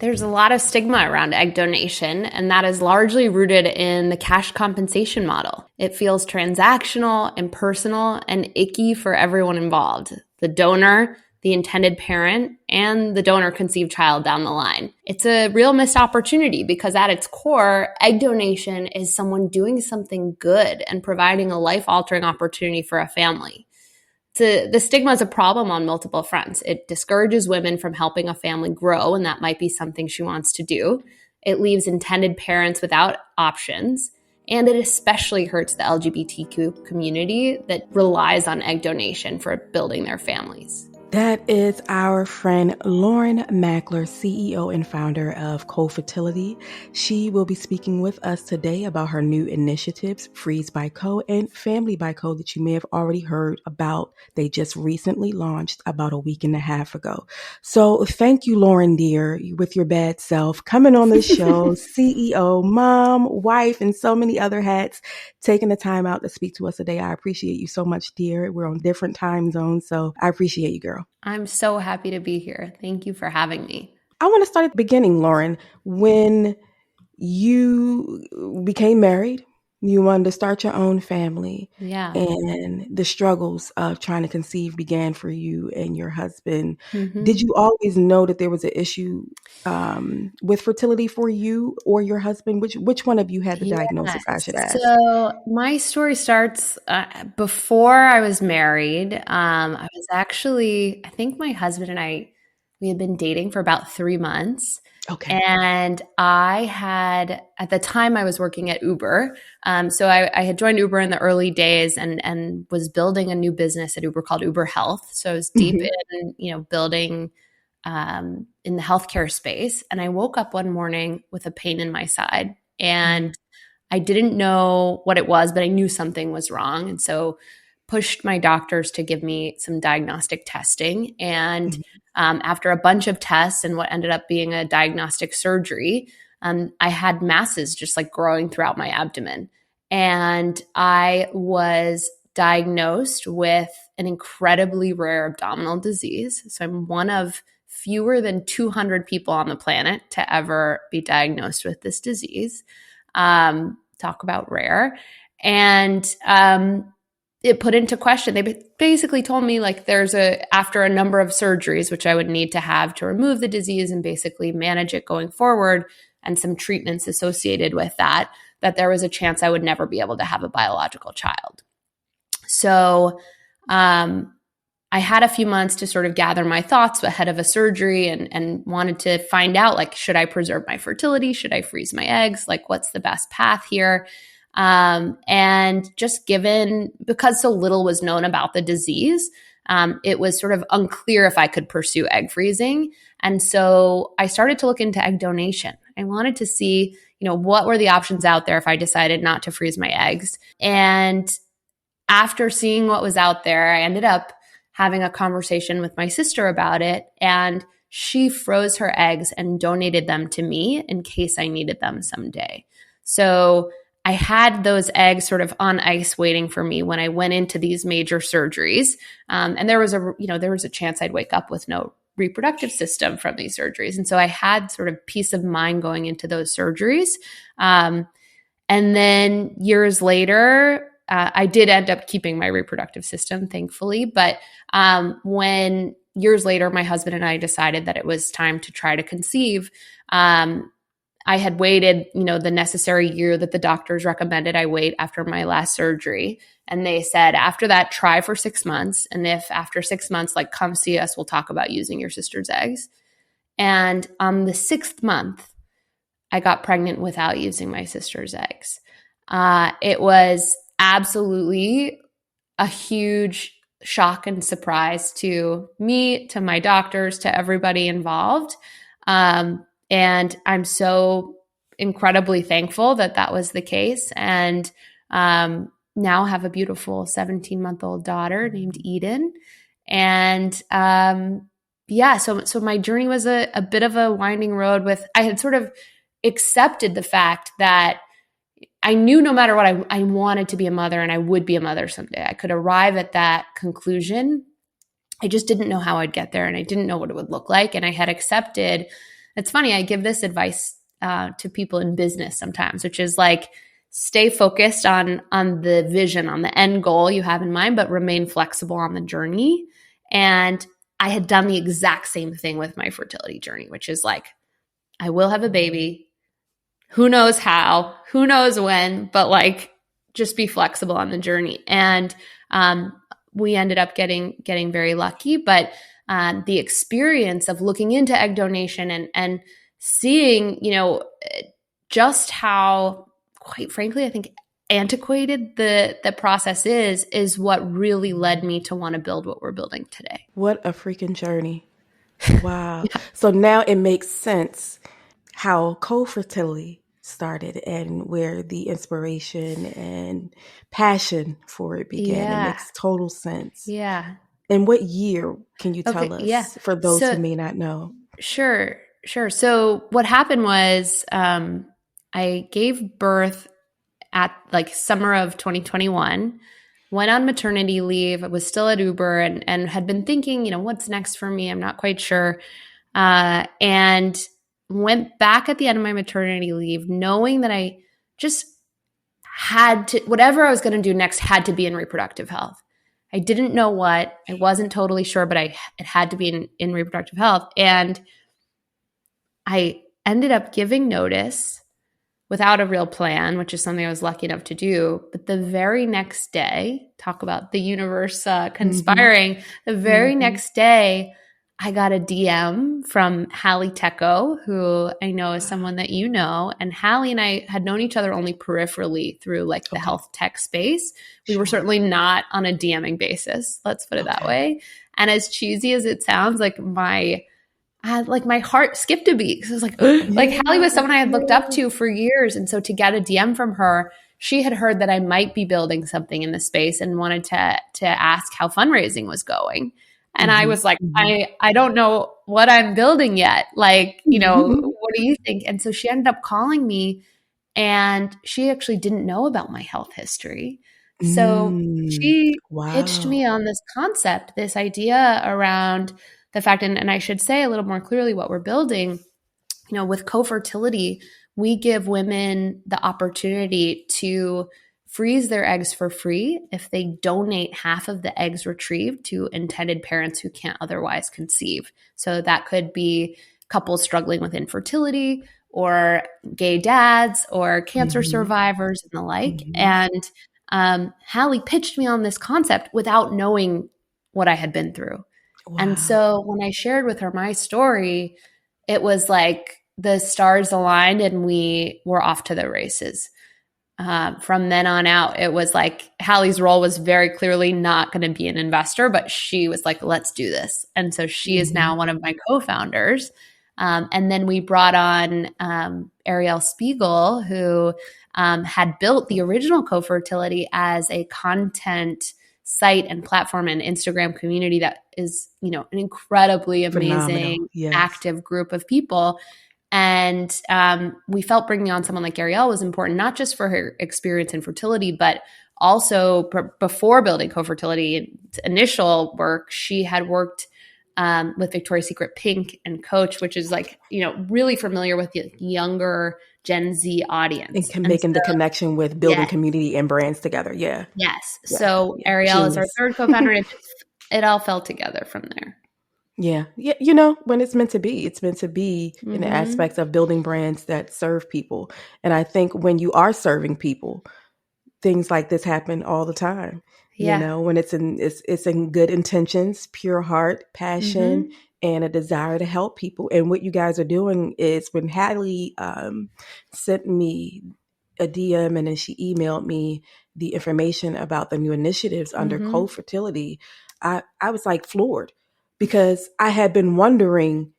There's a lot of stigma around egg donation, and that is largely rooted in the cash compensation model. It feels transactional, impersonal, and icky for everyone involved: the donor, the intended parent, and the donor-conceived child down the line. It's a real missed opportunity because at its core, egg donation is someone doing something good and providing a life-altering opportunity for a family. The stigma is a problem on multiple fronts. It discourages women from helping a family grow, and that might be something she wants to do. It leaves intended parents without options, and it especially hurts the LGBTQ community that relies on egg donation for building their families. That is our friend Lauren Makler, CEO and founder of CoFertility. She will be speaking with us today about her new initiatives, Freeze by Co and Family by Co, that you may have already heard about. They just recently launched about a week and a half ago. So thank you, Lauren, dear, with your bad self, coming on the show, CEO, mom, wife, and so many other hats, taking the time out to speak to us today. I appreciate you so much, dear. We're on different time zones, so I appreciate you, girl. I'm so happy to be here. Thank you for having me. I want to start at the beginning, Lauren. When you became married, you wanted to start your own family. Yeah. And the struggles of trying to conceive began for you and your husband. Mm-hmm. Did you always know that there was an issue with fertility for you or your husband? Which one of you had the diagnosis, I should ask? So my story starts before I was married. I was actually, I think my husband and I, we had been dating for about 3 months. Okay. And I had, at the time I was working at Uber. So I had joined Uber in the early days and was building a new business at Uber called Uber Health. So I was deep in, building in the healthcare space. And I woke up one morning with a pain in my side, and I didn't know what it was, but I knew something was wrong. And so pushed my doctors to give me some diagnostic testing. And after a bunch of tests and what ended up being a diagnostic surgery, I had masses just like growing throughout my abdomen. And I was diagnosed with an incredibly rare abdominal disease. So I'm one of fewer than 200 people on the planet to ever be diagnosed with this disease. Talk about rare. And it put into question, they basically told me like after a number of surgeries, which I would need to have to remove the disease and basically manage it going forward, and some treatments associated with that there was a chance I would never be able to have a biological child. So I had a few months to sort of gather my thoughts ahead of a surgery and wanted to find out, like, should I preserve my fertility? Should I freeze my eggs? Like, what's the best path here? And just because so little was known about the disease, it was sort of unclear if I could pursue egg freezing. And so I started to look into egg donation. I wanted to see, what were the options out there if I decided not to freeze my eggs. And after seeing what was out there, I ended up having a conversation with my sister about it, and she froze her eggs and donated them to me in case I needed them someday. So I had those eggs sort of on ice waiting for me when I went into these major surgeries. And there was a chance I'd wake up with no reproductive system from these surgeries. And so I had sort of peace of mind going into those surgeries. And then years later, I did end up keeping my reproductive system, thankfully. But when years later, my husband and I decided that it was time to try to conceive, I had waited, the necessary year that the doctors recommended I wait after my last surgery. And they said, after that, try for 6 months. And if after 6 months, come see us, we'll talk about using your sister's eggs. And on the 6th month, I got pregnant without using my sister's eggs. It was absolutely a huge shock and surprise to me, to my doctors, to everybody involved. And I'm so incredibly thankful that was the case. And now have a beautiful 17-month-old daughter named Eden. And so my journey was a bit of a winding road I had sort of accepted the fact that I knew no matter what, I wanted to be a mother, and I would be a mother someday. I could arrive at that conclusion. I just didn't know how I'd get there, and I didn't know what it would look like. And I had accepted It's funny, I give this advice to people in business sometimes, which is like, stay focused on the vision, on the end goal you have in mind, but remain flexible on the journey. And I had done the exact same thing with my fertility journey, which is like, I will have a baby. Who knows how, who knows when, but like, just be flexible on the journey. And we ended up getting very lucky, but the experience of looking into egg donation and seeing, just how, quite frankly, I think antiquated the process is what really led me to want to build what we're building today. What a freaking journey. Wow. Yeah. So now it makes sense how CoFertility started and where the inspiration and passion for it began. Yeah. It makes total sense. Yeah. And what year can you tell us for those who may not know? Sure. So what happened was I gave birth at like summer of 2021, went on maternity leave. I was still at Uber and had been thinking, what's next for me? I'm not quite sure. And went back at the end of my maternity leave, knowing that I just had to, whatever I was going to do next had to be in reproductive health. I didn't know what, I wasn't totally sure, but it had to be in reproductive health. And I ended up giving notice without a real plan, which is something I was lucky enough to do. But the very next day, talk about the universe conspiring, the very next day, I got a DM from Hallie Tecco, who I know is someone that you know. And Hallie and I had known each other only peripherally through like the health tech space. We were certainly not on a DMing basis. Let's put it that way. And as cheesy as it sounds, like my heart skipped a beat. So I was like, Hallie was someone I had looked up to for years. And so to get a DM from her, she had heard that I might be building something in the space and wanted to ask how fundraising was going. And I was like, I don't know what I'm building yet. Like, what do you think? And so she ended up calling me, and she actually didn't know about my health history. So she pitched me on this concept, this idea around the fact, and I should say a little more clearly what we're building, with CoFertility, we give women the opportunity to freeze their eggs for free if they donate half of the eggs retrieved to intended parents who can't otherwise conceive. So that could be couples struggling with infertility, or gay dads, or cancer survivors and the like. And Hallie pitched me on this concept without knowing what I had been through. Wow. And so when I shared with her my story, it was like the stars aligned and we were off to the races. From then on out, it was like Hallie's role was very clearly not going to be an investor, but she was like, let's do this. And so she is now one of my co-founders. And then we brought on Ariel Spiegel, who had built the original CoFertility as a content site and platform and Instagram community that is, an incredibly amazing, active group of people. And we felt bringing on someone like Ariel was important, not just for her experience in fertility, but also before building CoFertility initial work, she had worked with Victoria's Secret Pink and Coach, which is like, really familiar with the younger Gen Z audience. And making the connection with building community and brands together. Yeah. Yes. Yeah. So Ariel is our third co-founder. It all fell together from there. Yeah. When it's meant to be in the aspects of building brands that serve people. And I think when you are serving people, things like this happen all the time. Yeah. When it's in good intentions, pure heart, passion, and a desire to help people. And what you guys are doing is, when Hallie sent me a DM and then she emailed me the information about the new initiatives under CoFertility, I was like floored, because I had been wondering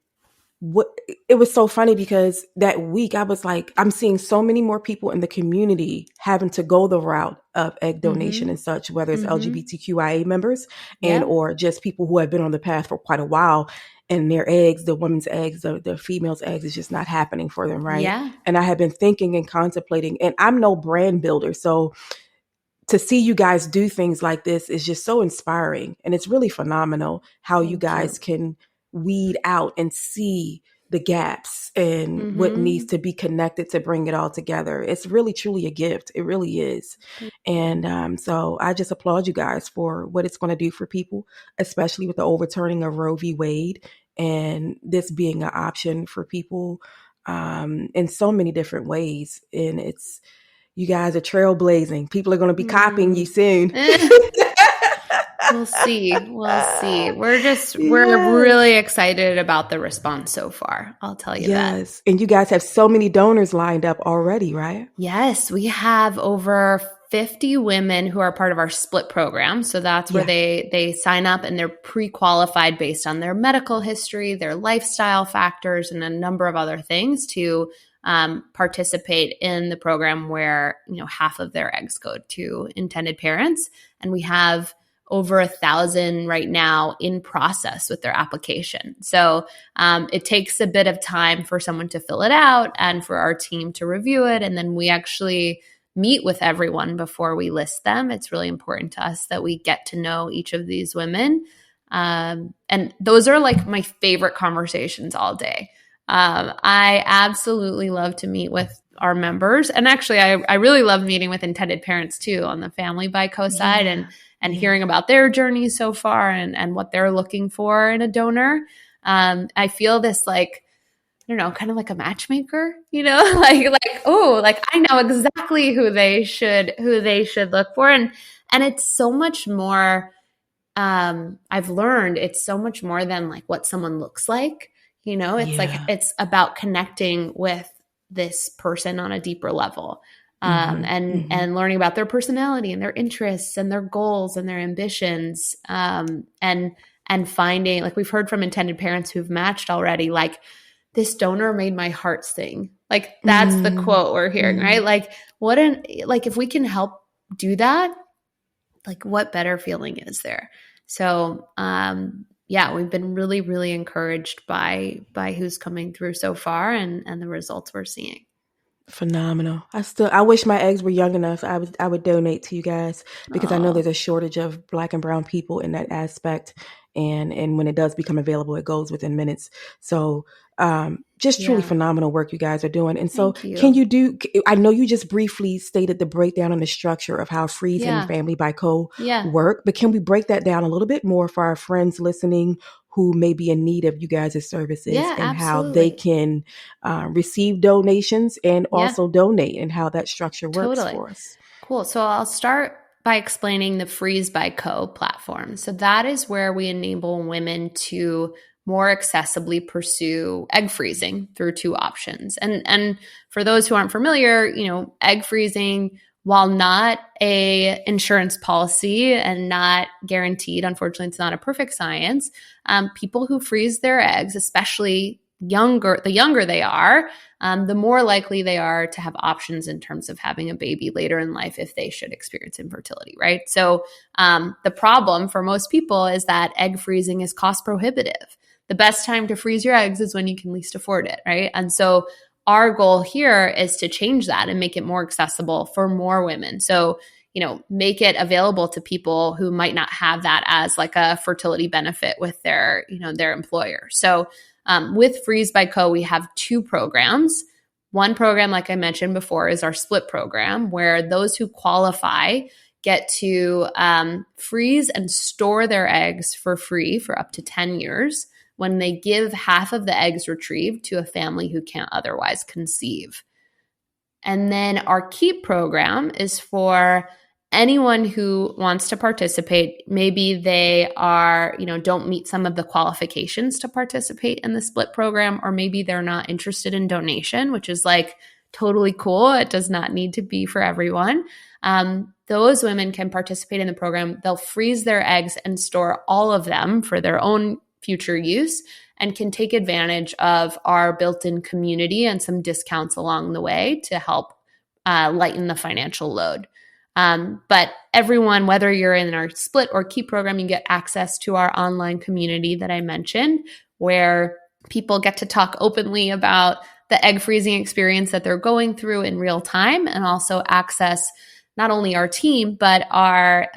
it was so funny, because that week I was like, I'm seeing so many more people in the community having to go the route of egg donation and such, whether it's LGBTQIA members or just people who have been on the path for quite a while, and their eggs, the women's eggs, the female's eggs is just not happening for them. Right. Yeah. And I had been thinking and contemplating, and I'm no brand builder. So to see you guys do things like this is just so inspiring. And it's really phenomenal how you guys can weed out and see the gaps and what needs to be connected to bring it all together. It's really, truly a gift. It really is. And so I just applaud you guys for what it's going to do for people, especially with the overturning of Roe v. Wade and this being an option for people in so many different ways. And you guys are trailblazing. People are going to be copying you soon. We'll see. We're really excited about the response so far. I'll tell you that. Yes. And you guys have so many donors lined up already, right? Yes. We have over 50 women who are part of our split program. So that's where they sign up and they're pre-qualified based on their medical history, their lifestyle factors, and a number of other things to participate in the program where, half of their eggs go to intended parents. And we have over 1,000 right now in process with their application. So it takes a bit of time for someone to fill it out and for our team to review it. And then we actually meet with everyone before we list them. It's really important to us that we get to know each of these women. And those are like my favorite conversations all day. I absolutely love to meet with our members. And actually, I really love meeting with intended parents too on the Family by Co side and hearing about their journey so far and what they're looking for in a donor. I feel this kind of like a matchmaker, I know exactly who they should look for. And it's so much more, I've learned it's so much more than like what someone looks like, it's about connecting with this person on a deeper level. And learning about their personality and their interests and their goals and their ambitions. And finding, like we've heard from intended parents who've matched already, like, this donor made my heart sing. Like that's the quote we're hearing, right? Like if we can help do that, like what better feeling is there? So, we've been really, really encouraged by who's coming through so far and the results we're seeing. Phenomenal. I wish my eggs were young enough. I would donate to you guys because I know there's a shortage of Black and brown people in that aspect. And when it does become available, it goes within minutes. So just truly phenomenal work you guys are doing. And so I know you just briefly stated the breakdown and the structure of how Freeze and Family by Co work, but can we break that down a little bit more for our friends listening who may be in need of you guys' services and how they can receive donations and also donate and how that structure works for us? Cool. So I'll start by explaining the Freeze by Co platform. So that is where we enable women to more accessibly pursue egg freezing through two options. And for those who aren't familiar, egg freezing, while not a insurance policy and not guaranteed, unfortunately, it's not a perfect science. People who freeze their eggs, especially the younger they are, the more likely they are to have options in terms of having a baby later in life if they should experience infertility, right? So the problem for most people is that egg freezing is cost prohibitive. The best time to freeze your eggs is when you can least afford it, right? And so our goal here is to change that and make it more accessible for more women. So, make it available to people who might not have that as like a fertility benefit with their employer. So with Freeze by Co, we have two programs. One program, like I mentioned before, is our split program, where those who qualify get to freeze and store their eggs for free for up to 10 years when they give half of the eggs retrieved to a family who can't otherwise conceive. And then our Keep program is for anyone who wants to participate. Maybe they are, don't meet some of the qualifications to participate in the split program, or maybe they're not interested in donation, which is like totally cool. It does not need to be for everyone. Those women can participate in the program. They'll freeze their eggs and store all of them for their own future use and can take advantage of our built-in community and some discounts along the way to help lighten the financial load. But everyone, whether you're in our split or Keep program, you get access to our online community that I mentioned, where people get to talk openly about the egg freezing experience that they're going through in real time, and also access not only our team, but our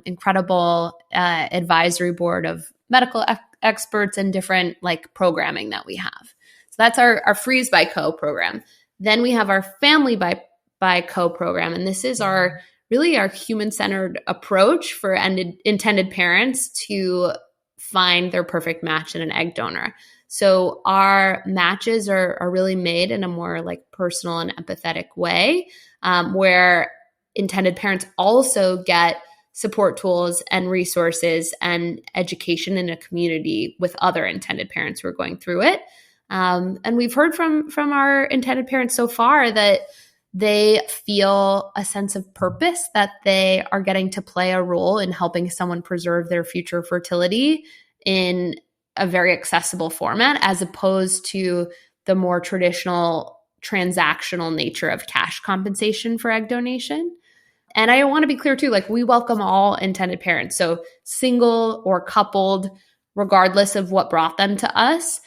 incredible advisory board of medical experts and different programming that we have. So that's our Freeze by Co program. Then we have our Family by Co program. And this is our human-centered approach for intended parents to find their perfect match in an egg donor. So our matches are really made in a more like personal and empathetic way, where intended parents also get support tools and resources and education in a community with other intended parents who are going through it. And we've heard from our intended parents so far that they feel a sense of purpose, that they are getting to play a role in helping someone preserve their future fertility in a very accessible format, as opposed to the more traditional transactional nature of cash compensation for egg donation. And I want to be clear too, like we welcome all intended parents. So single or coupled, regardless of what brought them to us,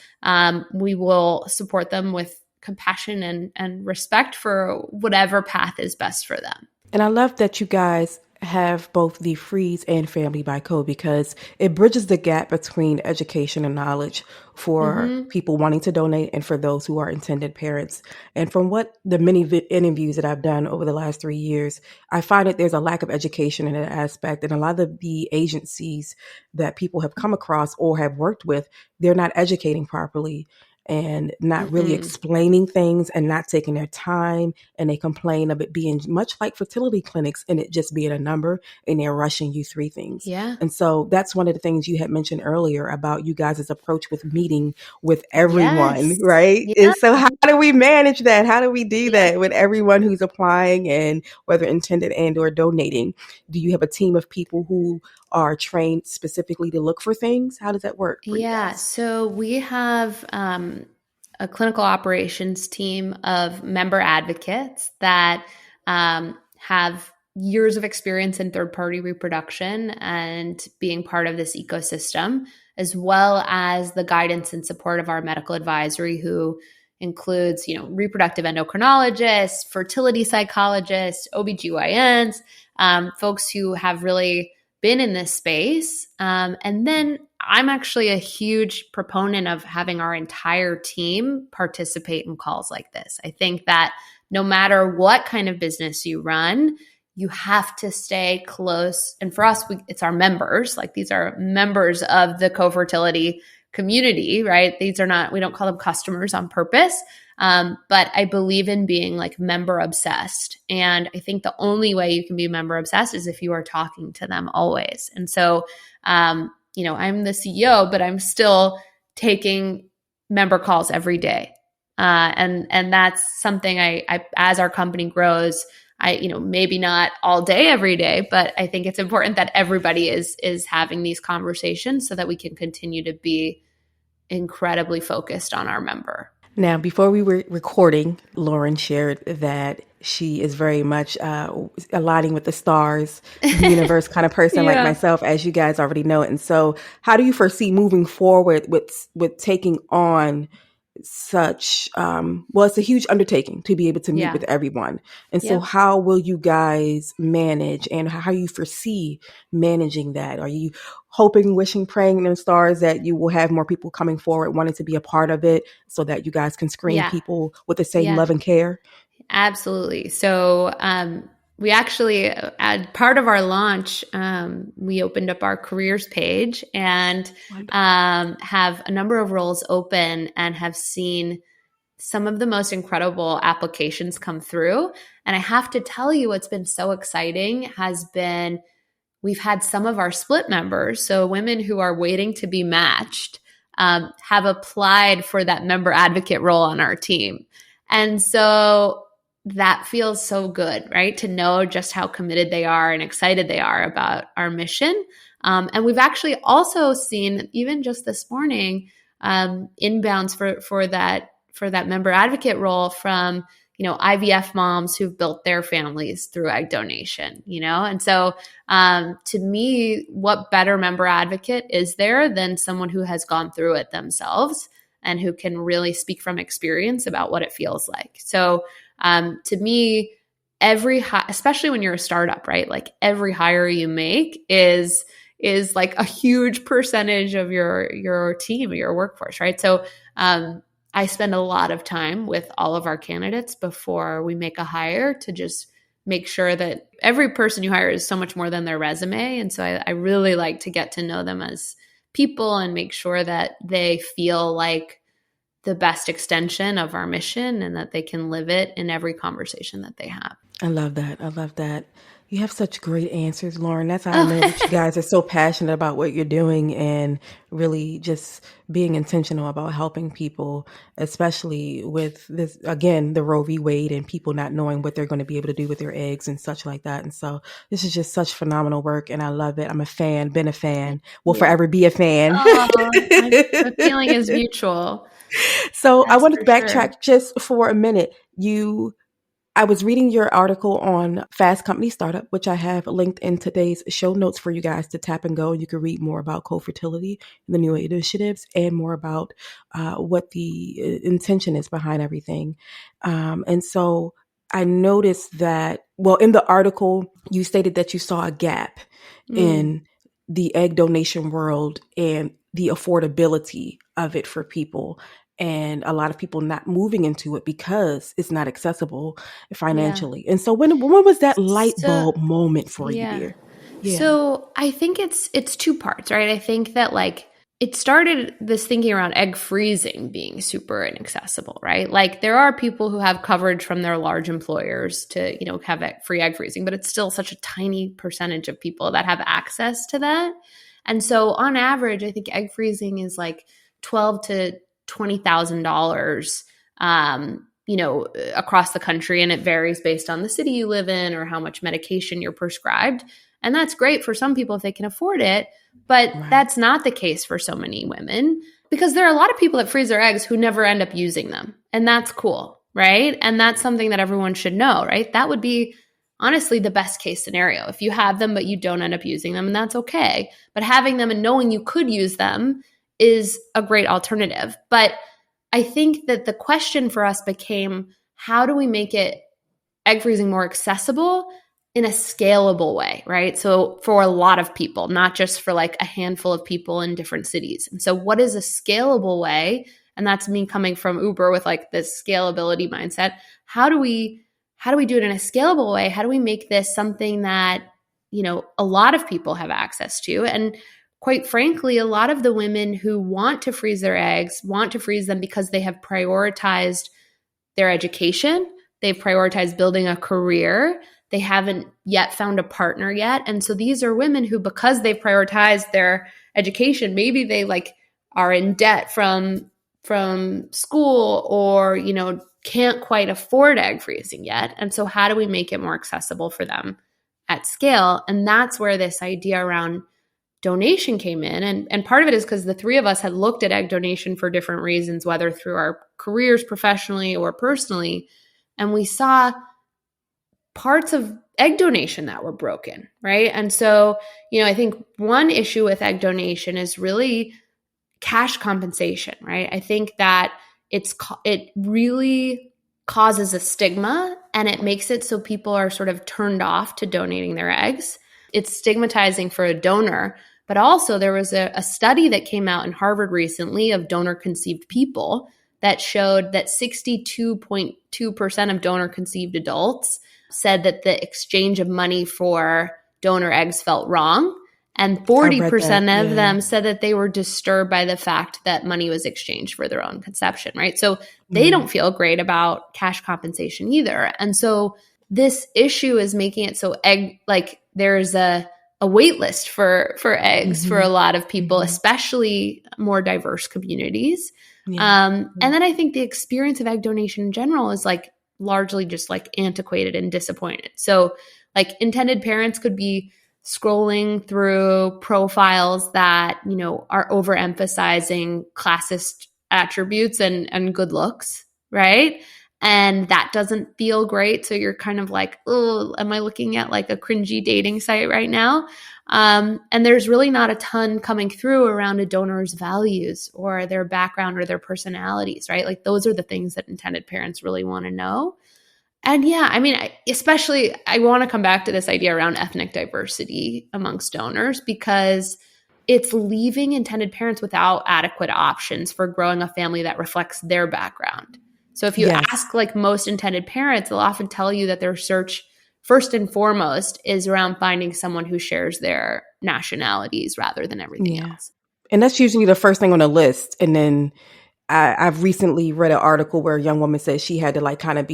we will support them with compassion and respect for whatever path is best for them. And I love that you guys have both the Freeze and Family by Co because it bridges the gap between education and knowledge for people wanting to donate and for those who are intended parents. And from what the many interviews that I've done over the last 3 years, I find that there's a lack of education in that aspect. And a lot of the agencies that people have come across or have worked with, they're not educating properly and not really explaining things and not taking their time. And they complain of it being much like fertility clinics and it just being a number and they're rushing you through things. Yeah. And so that's one of the things you had mentioned earlier about you guys' approach with meeting with everyone, right? Yeah. And so how do we manage that? How do we do that with everyone who's applying and whether intended and or donating? Do you have a team of people who are trained specifically to look for things? How does that work for you guys? So we have a clinical operations team of member advocates that have years of experience in third-party reproduction and being part of this ecosystem, as well as the guidance and support of our medical advisory, who includes, reproductive endocrinologists, fertility psychologists, OBGYNs, folks who have really been in this space. And then I'm actually a huge proponent of having our entire team participate in calls like this. I think that no matter what kind of business you run, you have to stay close. And for us, it's our members. Like these are members of the CoFertility community, right? We don't call them customers on purpose. But I believe in being like member obsessed. And I think the only way you can be member obsessed is if you are talking to them always. And so, I'm the CEO, but I'm still taking member calls every day. And that's something I as our company grows, maybe not all day, every day, but I think it's important that everybody is having these conversations so that we can continue to be incredibly focused on our member. Now, before we were recording, Lauren shared that she is very much aligning with the stars, the universe kind of person like myself, as you guys already know. And so how do you foresee moving forward with taking on such, it's a huge undertaking to be able to meet with everyone. And so how will you guys manage and how you foresee managing that? Are you hoping, wishing, praying in the stars that you will have more people coming forward wanting to be a part of it so that you guys can screen people with the same love and care? Absolutely. So we actually, as part of our launch, we opened up our careers page and have a number of roles open and have seen some of the most incredible applications come through. And I have to tell you, what's been so exciting has been we've had some of our split members, so women who are waiting to be matched, have applied for that member advocate role on our team. And so that feels so good, right? To know just how committed they are and excited they are about our mission. And we've actually also seen, even just this morning, inbounds for that member advocate role from, IVF moms who've built their families through egg donation, And so to me, what better member advocate is there than someone who has gone through it themselves and who can really speak from experience about what it feels like. So to me, especially when you're a startup, right? Like every hire you make is like a huge percentage of your team or your workforce, right? So I spend a lot of time with all of our candidates before we make a hire to just make sure that every person you hire is so much more than their resume. And so I really like to get to know them as people and make sure that they feel like the best extension of our mission and that they can live it in every conversation that they have. I love that. I love that. You have such great answers, Lauren. That's how I know Oh, that you guys are so passionate about what you're doing and really just being intentional about helping people, especially with this, again, the Roe v. Wade and people not knowing what they're going to be able to do with their eggs and such like that. And so this is just such phenomenal work and I love it. I'm a fan, been a fan, will forever be a fan. the feeling is mutual. So I That's wanted to for sure. backtrack just for a minute. I was reading your article on Fast Company Startup, which I have linked in today's show notes for you guys to tap and go. You can read more about CoFertility, the new initiatives, and more about what the intention is behind everything. And so I noticed that, well, in the article, you stated that you saw a gap in the egg donation world and the affordability of it for people. And a lot of people not moving into it because it's not accessible financially. And so when was that light So, bulb moment for you, yeah. dear? Yeah. So I think it's two parts, right? I think that like it started this thinking around egg freezing being super inaccessible, right? Like there are people who have coverage from their large employers to, have free egg freezing, but it's still such a tiny percentage of people that have access to that. And so on average, I think egg freezing is like $12,000 to $20,000 across the country. And it varies based on the city you live in or how much medication you're prescribed. And that's great for some people if they can afford it. But that's not the case for so many women because there are a lot of people that freeze their eggs who never end up using them. And that's cool, right? And that's something that everyone should know, right? That would be honestly the best case scenario. If you have them, but you don't end up using them, and that's okay. But having them and knowing you could use them is a great alternative. But I think that the question for us became, how do we make egg freezing more accessible in a scalable way, right? So for a lot of people, not just for like a handful of people in different cities. And so what is a scalable way? And that's me coming from Uber with like this scalability mindset. How do we do it in a scalable way? How do we make this something that, a lot of people have access to? And quite frankly, a lot of the women who want to freeze their eggs want to freeze them because they have prioritized their education. They've prioritized building a career. They haven't yet found a partner yet. And so these are women who, because they've prioritized their education, maybe they like are in debt from school or, can't quite afford egg freezing yet. And so how do we make it more accessible for them at scale? And that's where this idea around donation came in. And part of it is because the three of us had looked at egg donation for different reasons, whether through our careers professionally or personally. And we saw parts of egg donation that were broken, right? And so, I think one issue with egg donation is really cash compensation, right? I think that it really causes a stigma and it makes it so people are sort of turned off to donating their eggs. It's stigmatizing for a donor, but also there was a study that came out in Harvard recently of donor-conceived people that showed that 62.2% of donor-conceived adults said that the exchange of money for donor eggs felt wrong. And 40% of them said that they were disturbed by the fact that money was exchanged for their own conception, right? So they don't feel great about cash compensation either. And so this issue is making it so there's a wait list for eggs for a lot of people, especially more diverse communities. And then I think the experience of egg donation in general is like largely just like antiquated and disappointed. So like intended parents could be scrolling through profiles that, are overemphasizing classist attributes and good looks, right? And that doesn't feel great. So you're kind of like, oh, am I looking at like a cringy dating site right now? And there's really not a ton coming through around a donor's values or their background or their personalities, right? Like those are the things that intended parents really want to know. And yeah, I mean, I want to come back to this idea around ethnic diversity amongst donors because it's leaving intended parents without adequate options for growing a family that reflects their background. So if you ask like most intended parents, they'll often tell you that their search first and foremost is around finding someone who shares their nationalities rather than everything else. And that's usually the first thing on the list. And then I've recently read an article where a young woman said she had to like kind of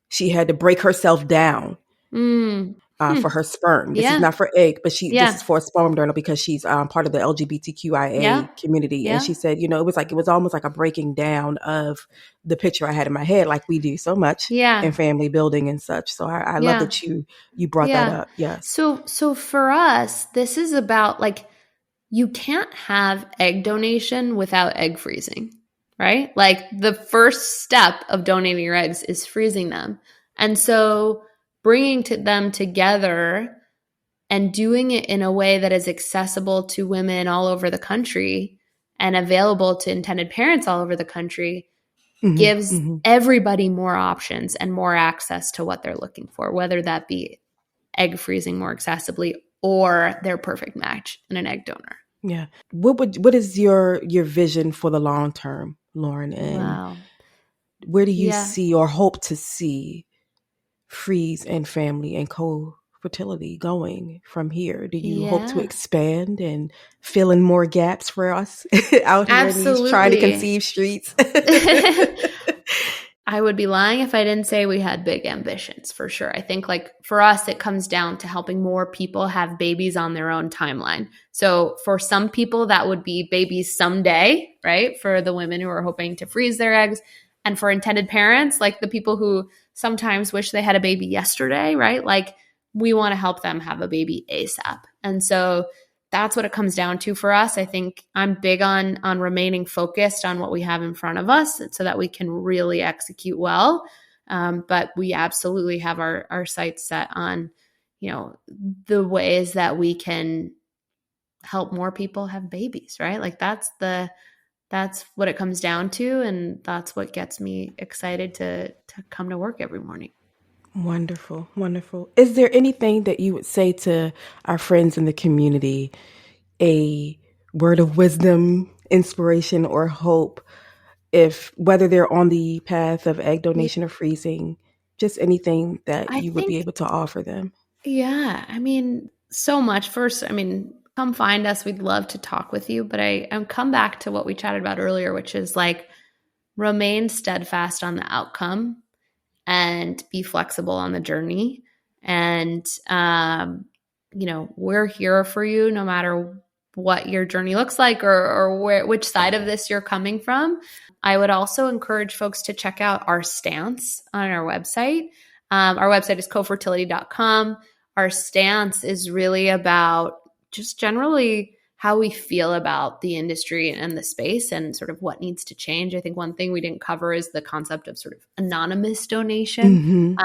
she had to break herself down for her sperm. This is not for egg, but this is for a sperm donor because she's part of the LGBTQIA community. And she said, it was almost like a breaking down of the picture I had in my head, like we do so much in family building and such. So I love that you brought that up. Yes. So for us, this is about like, you can't have egg donation without egg freezing, right? Like the first step of donating your eggs is freezing them. And so bringing them together and doing it in a way that is accessible to women all over the country and available to intended parents all over the country gives everybody more options and more access to what they're looking for, whether that be egg freezing more accessibly or their perfect match in an egg donor. Yeah. What is your vision for the long term, Lauren? And where do you see or hope to see Freeze and Family and CoFertility going from here? Do you hope to expand and fill in more gaps for us out here in these trying to conceive streets? I would be lying if I didn't say we had big ambitions, for sure. I think like for us, it comes down to helping more people have babies on their own timeline. So for some people, that would be babies someday, right? For the women who are hoping to freeze their eggs. And for intended parents, like the people who sometimes wish they had a baby yesterday, right? Like we want to help them have a baby ASAP. And so that's what it comes down to for us. I think I'm big on remaining focused on what we have in front of us so that we can really execute well. But we absolutely have our sights set on, the ways that we can help more people have babies, right? Like that's what it comes down to. And that's what gets me excited to come to work every morning. Wonderful. Wonderful. Is there anything that you would say to our friends in the community, a word of wisdom, inspiration, or hope, whether they're on the path of egg donation or freezing, just anything that you would be able to offer them? Yeah. I mean, so much. First, come find us. We'd love to talk with you. But I come back to what we chatted about earlier, which is like remain steadfast on the outcome and be flexible on the journey. And, we're here for you no matter what your journey looks like or which side of this you're coming from. I would also encourage folks to check out our stance on our website. Our website is cofertility.com. Our stance is really about just generally how we feel about the industry and the space and sort of what needs to change. I think one thing we didn't cover is the concept of sort of anonymous donation.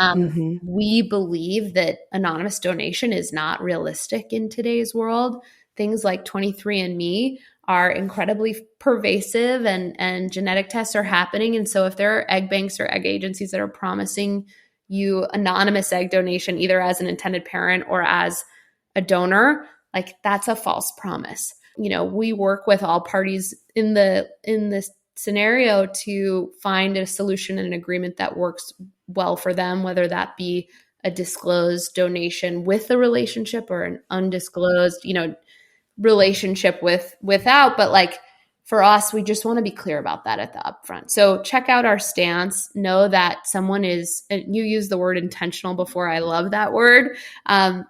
We believe that anonymous donation is not realistic in today's world. Things like 23andMe are incredibly pervasive and genetic tests are happening. And so if there are egg banks or egg agencies that are promising you anonymous egg donation, either as an intended parent or as a donor, like that's a false promise. We work with all parties in this scenario to find a solution and an agreement that works well for them, whether that be a disclosed donation with a relationship or an undisclosed, relationship without. But like for us, we just want to be clear about that at the upfront. So check out our stance. Know that someone is, you used the word intentional before. I love that word.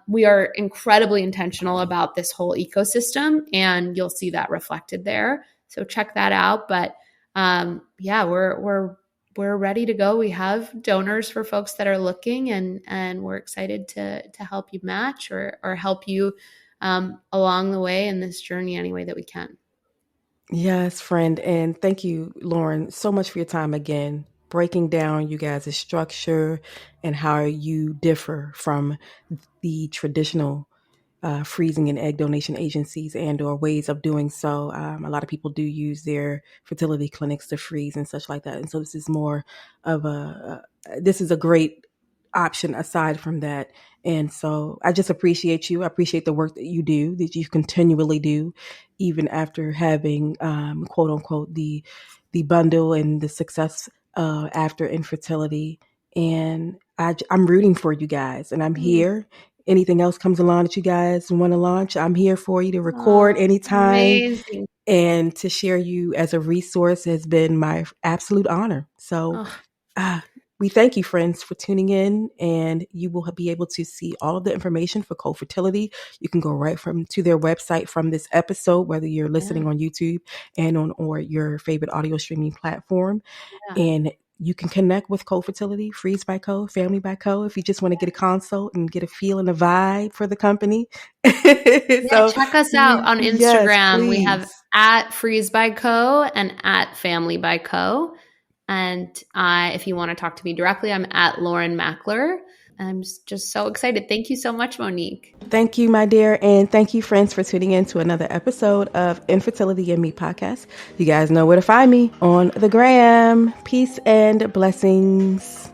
We are incredibly intentional about this whole ecosystem, and you'll see that reflected there. So check that out. But we're ready to go. We have donors for folks that are looking, and we're excited to help you match or help you along the way in this journey any way that we can. Yes, friend. And thank you, Lauren, so much for your time again, breaking down you guys' structure and how you differ from the traditional freezing and egg donation agencies and or ways of doing so. A lot of people do use their fertility clinics to freeze and such like that. And so this is more of this is a great option aside from that. And so I just appreciate you. I appreciate the work that you do, that you continually do, even after having, quote unquote, the bundle and the success after infertility. And I'm rooting for you guys, and I'm here. Anything else comes along that you guys want to launch, I'm here for you to record anytime. Amazing. And to share you as a resource has been my absolute honor. So we thank you, friends, for tuning in, and you will be able to see all of the information for CoFertility. You can go right to their website from this episode, whether you're listening on YouTube and or your favorite audio streaming platform. And you can connect with CoFertility, Freeze by Co, Family by Co, if you just want to get a consult and get a feel and a vibe for the company. So check us out on Instagram. Yes, we have at Freeze by Co and at Family by Co. And if you want to talk to me directly, I'm at Lauren Makler. I'm just so excited. Thank you so much, Monique. Thank you, my dear. And thank you, friends, for tuning in to another episode of Infertility and Me podcast. You guys know where to find me on the gram. Peace and blessings.